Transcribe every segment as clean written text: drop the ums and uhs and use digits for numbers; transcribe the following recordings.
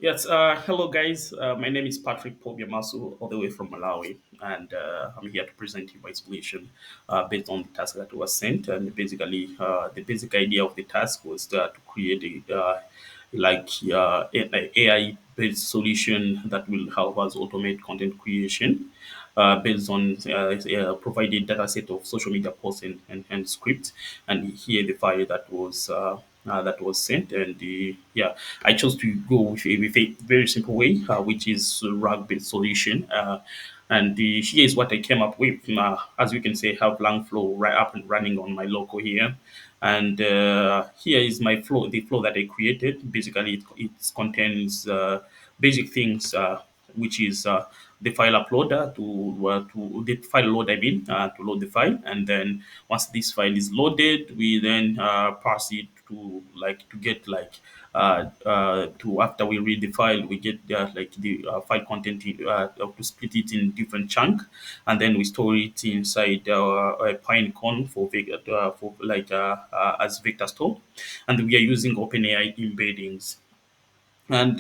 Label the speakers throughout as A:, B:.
A: Yes, hello guys. My name is Patrick Pobiamasu, all the way from Malawi, and I'm here to present you my solution based on the task that was sent. And basically, the basic idea of the task was to create an AI-based solution that will help us automate content creation based on provided data set of social media posts and script. And here the file that was sent. And yeah, I chose to go with a very simple way, which is a rag-based solution. And here is what I came up with. As you can see, I have Langflow right up and running on my local here. And here is my flow, the flow that I created. Basically, it contains basic things, which is the file uploader to the file load, I mean, to load the file. And then once this file is loaded, we then pass it to get to after we read the file, we get the file content to split it in different chunk, and then we store it inside a Pinecone as vector store, and we are using OpenAI embeddings. And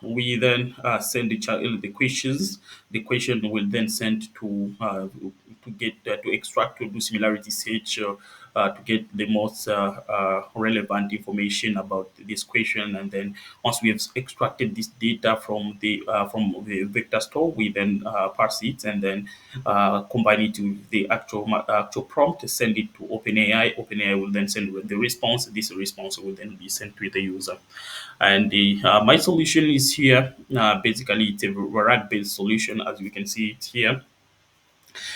A: we then send the questions. The question will then send to get to extract to do similarity search to get the most relevant information about this question. And then once we have extracted this data from the vector store, we then parse it and then combine it with the actual prompt, send it to OpenAI. OpenAI will then send the response. This response will then be sent to the user. And my solution is here. Basically, it's a RAG-based solution, as we can see it here.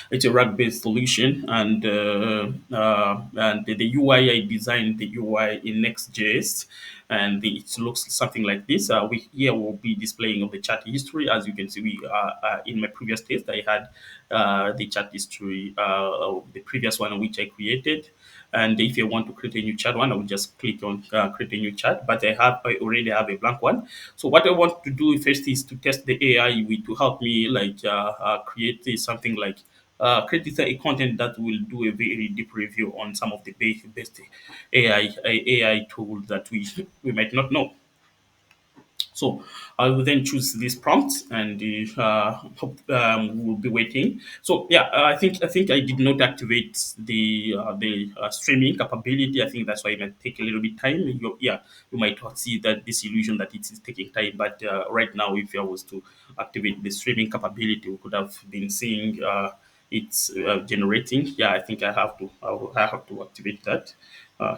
A: It's a RAG-based solution, and the UI, I designed the UI in Next.js, and it looks something like this. We here will be displaying of the chat history. As you can see, we in my previous test, I had the chat history of the previous one which I created. And if you want to create a new chat one, I will just click on create a new chat. But I already have a blank one. So what I want to do first is to test the AI with to help me create something like create a content that will do a very deep review on some of the best AI tools that we might not know. So I will then choose this prompt, and we'll be waiting. So yeah, I think I did not activate the streaming capability. I think that's why it might take a little bit time. You might not see that this illusion that it is taking time. But right now, if I was to activate the streaming capability, we could have been seeing it's generating. Yeah, I think I have to activate that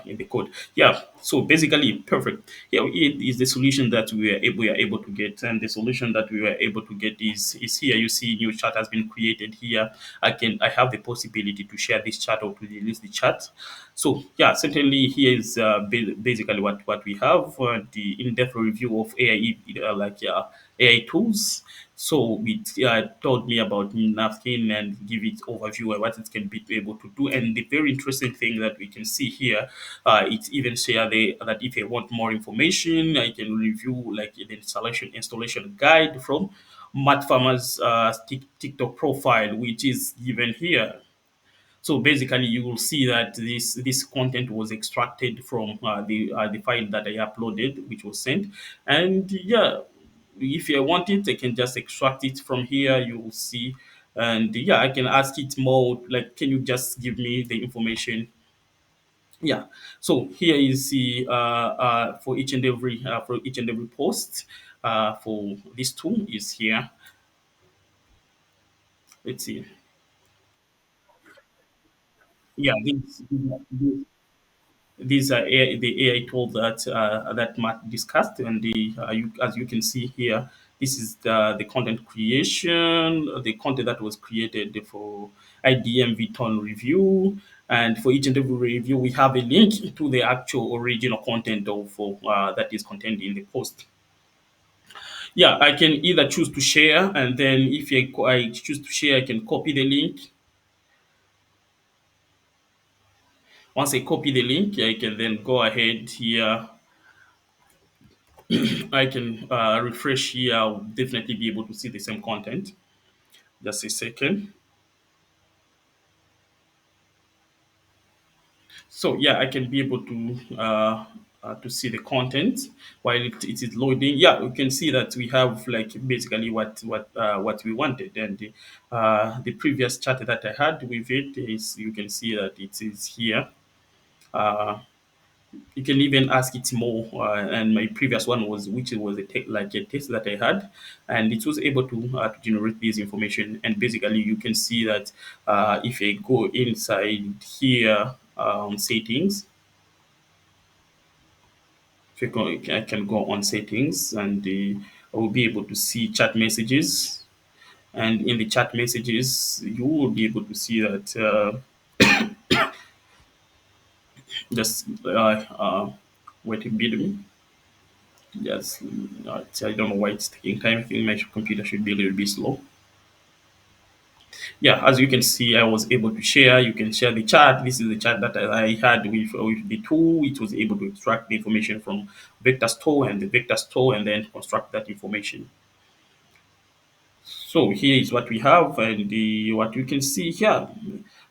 A: in the code. Yeah, so basically, perfect. Here it is the solution that we are able to get, and the solution that we were able to get is here. You see, new chat has been created here. I have the possibility to share this chat or to release the chat. So yeah, certainly here is basically what we have, the in-depth review of AI AI tools. So it told me about nothing and give it overview of what it can be able to do. And the very interesting thing that we can see here, it even share that if I want more information, I can review like the installation guide from Matt Farmer's TikTok profile, which is given here. So basically, you will see that this content was extracted from the file that I uploaded, which was sent. And yeah, if I want it, I can just extract it from here. You will see, and yeah, I can ask it more. Like, can you just give me the information? Yeah. So here is the for each and every post for this tool is here. Let's see. Yeah, these are the AI tool that Matt discussed, and as you can see here, this is the content creation, the content that was created for IDM VTON review, and for each and every review, we have a link to the actual original content of that is contained in the post. Yeah, I can either choose to share, and then if I choose to share, I can copy the link. Once I copy the link, I can then go ahead here. I can refresh here. I'll definitely be able to see the same content. Just a second. So yeah, I can be able to to see the content while it is loading. Yeah, we can see that we have like basically what we wanted, and the previous chat that I had with it is, you can see that it is here. Uh, you can even ask it more. And my previous one was, which was like a test that I had, and it was able to generate this information. And basically, you can see that if I go inside here, settings, if I can go on settings, and I will be able to see chat messages. And in the chat messages, you will be able to see that just wait a bit. Yes, I don't know why it's taking time. I think my computer should be a little bit slow. Yeah, as you can see, I was able to share. You can share the chat. This is the chat that I had with the tool. It was able to extract the information from vector store and the vector store, and then construct that information. So here is what we have, and what you can see here,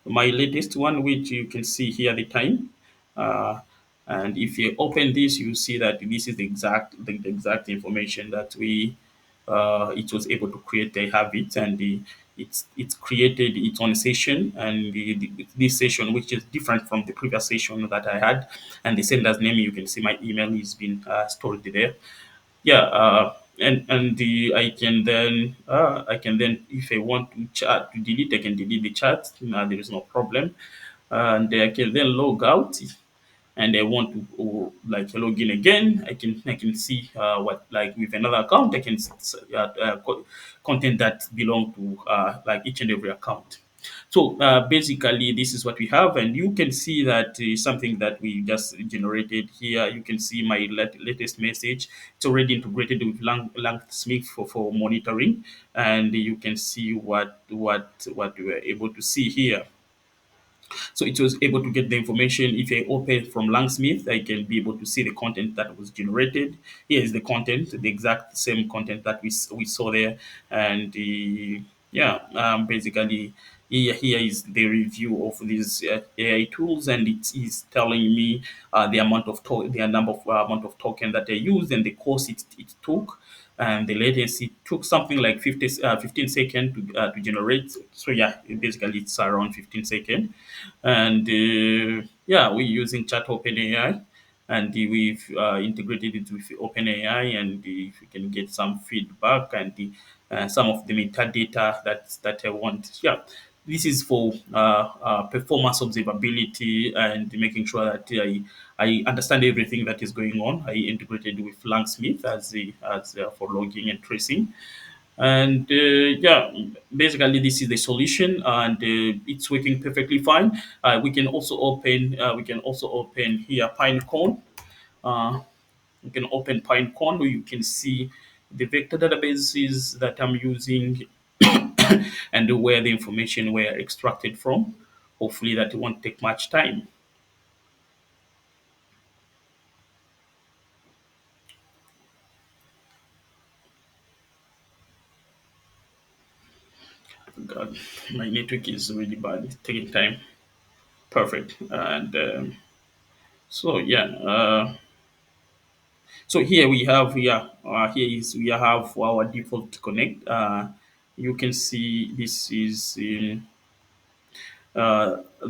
A: my latest one, which you can see here the time. Uh, and if you open this, you see that this is the exact information that it was able to create. They have it, and it's created its own session, and this session, which is different from the previous session that I had, and the sender's name, you can see my email is been stored there. Yeah, and I can then, if I want to chat to delete, I can delete the chat. There is no problem. And I can then log out, and I want to, like, log in again. I can see what, like, with another account, I can see content that belong to like each and every account. So basically, this is what we have, and you can see that something that we just generated here. You can see my latest message. It's already integrated with LangSmith for monitoring, and you can see what we were able to see here. So it was able to get the information. If I open from LangSmith, I can be able to see the content that was generated. Here is the content, the exact same content that we saw there. And yeah, basically, here is the review of these AI tools, and it is telling me the number of amount of token that I used, and the cost it took, and the latency took something like 15 seconds to generate. So yeah, basically it's around 15 seconds. And yeah, we're using chat OpenAI, and we've integrated it with OpenAI, and we can get some feedback, and some of the metadata that I want. Yeah, this is for performance observability and making sure that I understand everything that is going on. I integrated with LangSmith as for logging and tracing. And yeah, basically this is the solution, and it's working perfectly fine. We can also open here Pinecone. Uh, you can open Pinecone, where you can see the vector databases that I'm using and where the information were extracted from. Hopefully that won't take much time. God, my network is really bad. It's taking time. Perfect. And so yeah. So here we have, we have our default connect. You can see this is the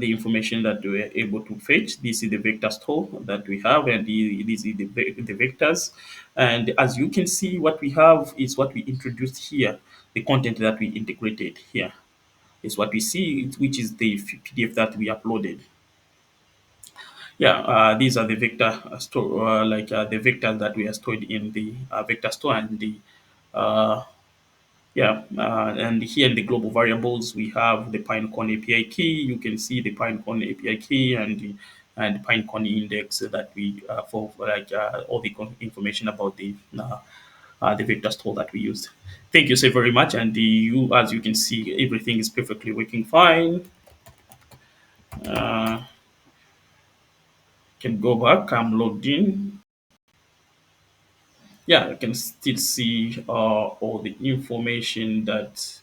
A: information that we are able to fetch. This is the vector store that we have, and this is the vectors. And as you can see, what we have is what we introduced here. The content that we integrated here is what we see, which is the PDF that we uploaded. Yeah, these are the vector store, the vectors that we are stored in the vector store, and the uh, yeah, and here in the global variables we have the Pinecone API key. You can see the Pinecone API key and Pinecone index that we for like all the information about the vector store that we used. Thank you so very much, and as you can see, everything is perfectly working fine. Uh, can go back. I'm logged in. Yeah, I can still see all the information that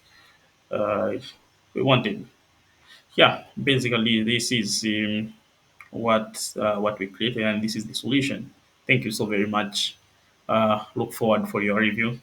A: uh, we wanted. Yeah, basically this is what we created, and this is the solution. Thank you so very much. Look forward for your review.